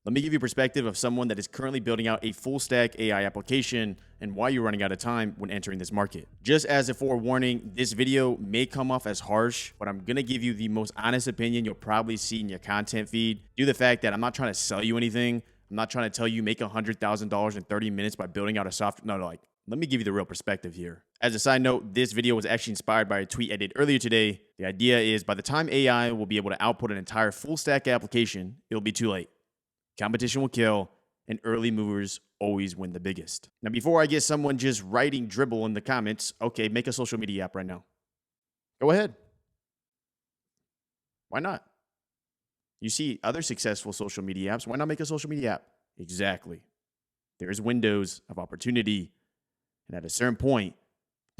Let me give you a perspective of someone that is currently building out a full stack AI application and why you're running out of time when entering this market. Just as a forewarning, this video may come off as harsh, but I'm gonna give you the most honest opinion you'll probably see in your content feed due to the fact that I'm not trying to sell you anything. I'm not trying to tell you make $100,000 in 30 minutes by building out a software. No, like, let me give you the real perspective here. As a side note, this video was actually inspired by a tweet I did earlier today. The idea is by the time AI will be able to output an entire full stack application, it'll be too late. Competition will kill, and early movers always win the biggest. Now, before I get someone just writing dribble in the comments, okay, make a social media app right now. Go ahead. Why not? You see other successful social media apps. Why not make a social media app? Exactly. There's windows of opportunity, and at a certain point,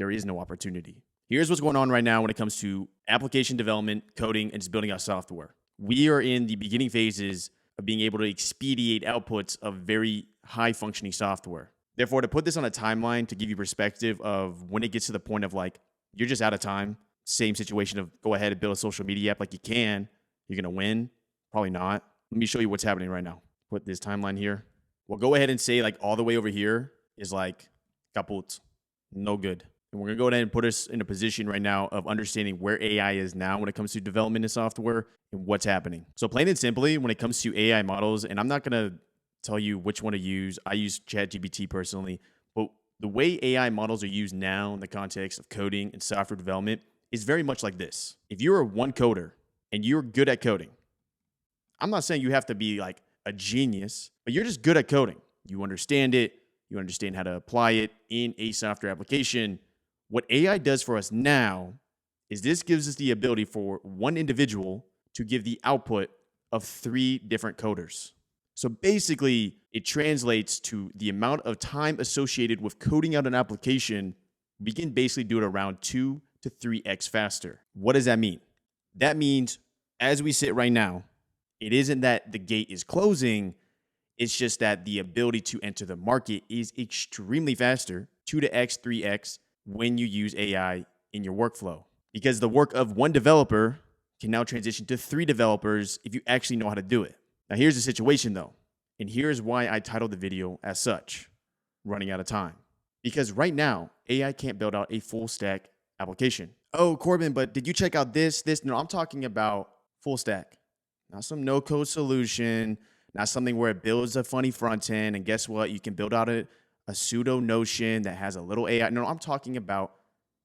there is no opportunity. Here's what's going on right now when it comes to application development, coding, and just building out software. We are in the beginning phases of being able to expedite outputs of very high functioning software. Therefore, to put this on a timeline to give you perspective of when it gets to the point of like, you're just out of time, same situation of go ahead and build a social media app like you can, you're gonna win, probably not. Let me show you what's happening right now. Put this timeline here. We'll go ahead and say like all the way over here is like kaput, no good. And we're gonna go ahead and put us in a position right now of understanding where AI is now when it comes to development and software and what's happening. So plain and simply, when it comes to AI models, and I'm not gonna tell you which one to use. I use ChatGPT personally, but the way AI models are used now in the context of coding and software development is very much like this. If you're one coder and you're good at coding, I'm not saying you have to be like a genius, but you're just good at coding. You understand it, you understand how to apply it in a software application. What AI does for us now is this gives us the ability for one individual to give the output of 3 different coders. So basically, it translates to the amount of time associated with coding out an application. We can basically do it around 2 to 3x faster. What does that mean? That means as we sit right now, it isn't that the gate is closing. It's just that the ability to enter the market is extremely faster, 2 to x, 3x, when you use AI in your workflow. Because the work of one developer can now transition to 3 developers if you actually know how to do it. Now, here's the situation though, and here's why I titled the video as such, running out of time. Because right now, AI can't build out a full stack application. Oh, Corbin, but did you check out this? No, I'm talking about full stack. Not some no-code solution, not something where it builds a funny front end, and guess what? You can build out a pseudo notion that has a little AI. No, I'm talking about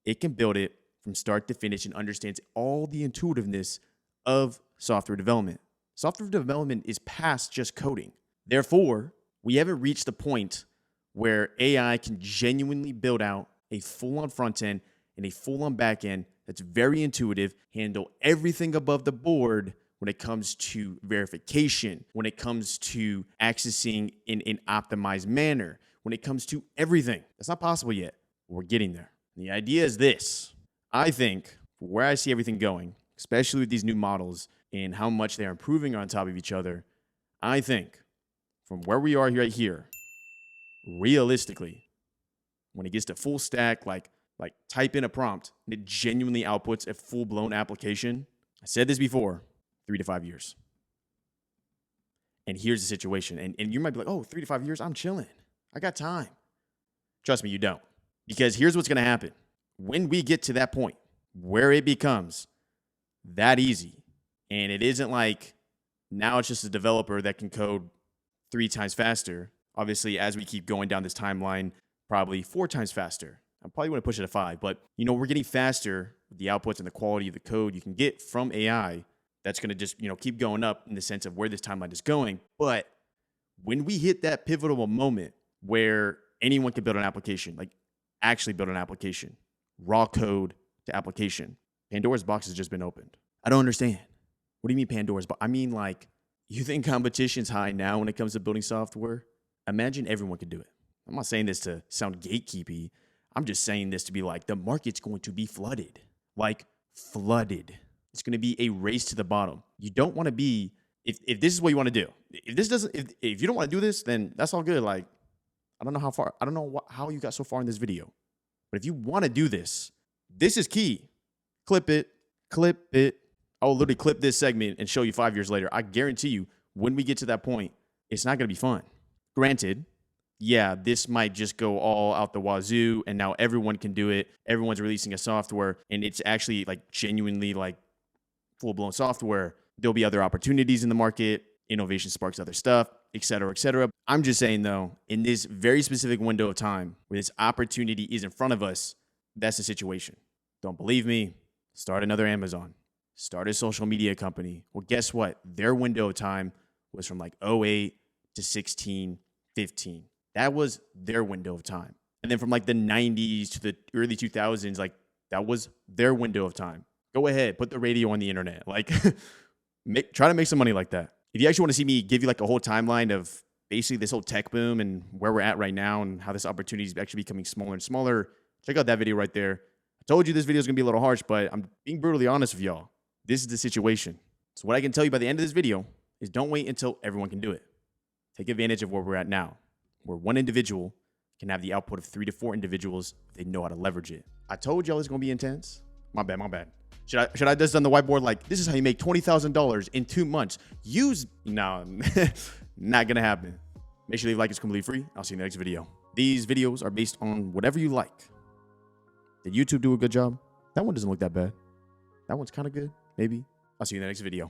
it can build it from start to finish and understands all the intuitiveness of software development. Software development is past just coding. Therefore, we haven't reached the point where AI can genuinely build out a full-on front end and a full-on back end that's very intuitive, handle everything above the board when it comes to verification, when it comes to accessing in an optimized manner, when it comes to everything. That's not possible yet. We're getting there. The idea is this. I think for where I see everything going, especially with these new models and how much they're improving on top of each other, I think from where we are right here, realistically, when it gets to full stack, like type in a prompt and it genuinely outputs a full-blown application. I said this before, 3 to 5 years. And here's the situation. And you might be like, oh, 3 to 5 years, I'm chilling. I got time. Trust me, you don't. Because here's what's going to happen. When we get to that point where it becomes that easy, and it isn't like now it's just a developer that can code 3 times faster. Obviously, as we keep going down this timeline, probably 4 times faster. I probably want to push it to 5, but we're getting faster with the outputs and the quality of the code you can get from AI. That's going to just, keep going up in the sense of where this timeline is going. But when we hit that pivotal moment where anyone can build an application, like actually build an application, raw code to application, Pandora's box has just been opened. I don't understand. What do you mean Pandora's box? I mean, like, you think competition's high now when it comes to building software? Imagine everyone could do it. I'm not saying this to sound gatekeepy. I'm just saying this to be like, the market's going to be flooded. Like, flooded. It's going to be a race to the bottom. You don't want to be, if this is what you want to do, if you don't want to do this, then that's all good. Like, I don't know how you got so far in this video, but if you want to do this, this is key. Clip it. I'll literally clip this segment and show you 5 years later. I guarantee you, when we get to that point, it's not going to be fun. Granted, yeah, this might just go all out the wazoo and now everyone can do it. Everyone's releasing a software and it's actually like genuinely like full-blown software. There'll be other opportunities in the market. Innovation sparks other stuff, et cetera, et cetera. I'm just saying though, in this very specific window of time where this opportunity is in front of us, that's the situation. Don't believe me? Start another Amazon. Start a social media company. Well, guess what? Their window of time was from like '08 to 16, 15. That was their window of time. And then from like the 90s to the early 2000s, like that was their window of time. Go ahead, put the radio on the internet. Like try to make some money like that. If you actually want to see me give you like a whole timeline of basically this whole tech boom and where we're at right now and how this opportunity is actually becoming smaller and smaller, check out that video right there. I told you this video is going to be a little harsh, but I'm being brutally honest with y'all. This is the situation. So what I can tell you by the end of this video is don't wait until everyone can do it. Take advantage of where we're at now, where one individual can have the output of 3 to 4 individuals if they know how to leverage it. I told y'all it's going to be intense. My bad. Should I just done the whiteboard like, this is how you make $20,000 in 2 months? No, not going to happen. Make sure you leave a like. It's completely free. I'll see you in the next video. These videos are based on whatever you like. Did YouTube do a good job? That one doesn't look that bad. That one's kind of good, maybe. I'll see you in the next video.